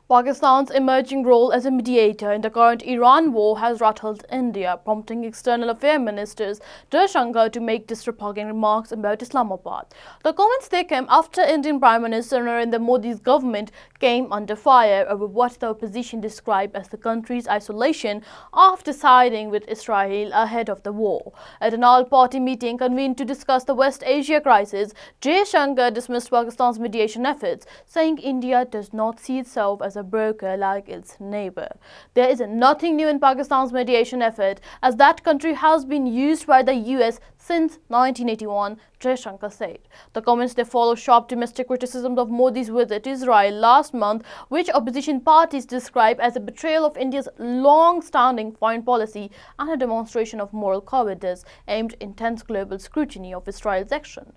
Pakistan's emerging role as a mediator in the current Iran war has rattled India, prompting External Affairs Minister Jaishankar to make disturbing remarks about Islamabad. The comments they came after Indian Prime Minister Narendra Modi's government came under fire over what the opposition described as the country's isolation after siding with Israel ahead of the war. At an all-party meeting convened to discuss the West Asia crisis, Jaishankar dismissed Pakistan's mediation efforts, saying India does not see itself as a broker like its neighbor. There is nothing new in Pakistan's mediation effort, as that country has been used by the US since 1981, Jaishankar said. The comments they follow sharp domestic criticism of Modi's visit to Israel last month, which opposition parties describe as a betrayal of India's long-standing foreign policy and a demonstration of moral cowardice aimed at intense global scrutiny of Israel's action.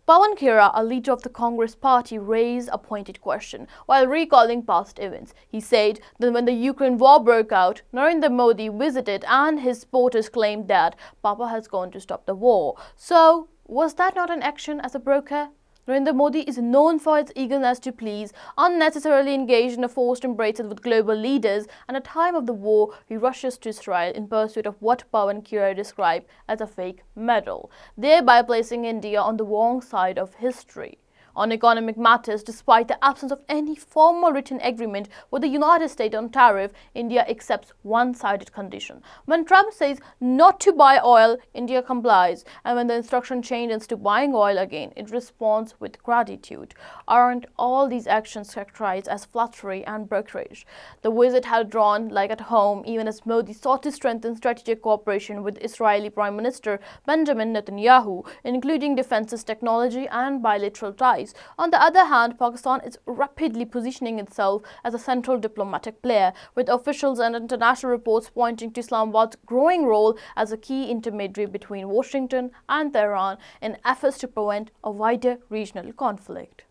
Pawan Khera, a leader of the Congress party, raised a pointed question while recalling past events. He said that when the Ukraine war broke out, Narendra Modi visited and his supporters claimed that Papa has gone to stop the war. So, was that not an action as a broker? Narendra Modi is known for its eagerness to please, unnecessarily engaged in a forced embraces with global leaders, and at the time of the war, he rushes to Israel in pursuit of what Pawan Khera described as a fake medal, thereby placing India on the wrong side of history. On economic matters, despite the absence of any formal written agreement with the United States on tariff, India accepts one-sided condition. When Trump says not to buy oil, India complies, and when the instruction changes to buying oil again, it responds with gratitude. Aren't all these actions characterized as flattery and brokerage? The visit had drawn like at home, even as Modi sought to strengthen strategic cooperation with Israeli Prime Minister Benjamin Netanyahu, including defenses technology and bilateral ties. On the other hand, Pakistan is rapidly positioning itself as a central diplomatic player, with officials and international reports pointing to Islamabad's growing role as a key intermediary between Washington and Tehran in efforts to prevent a wider regional conflict.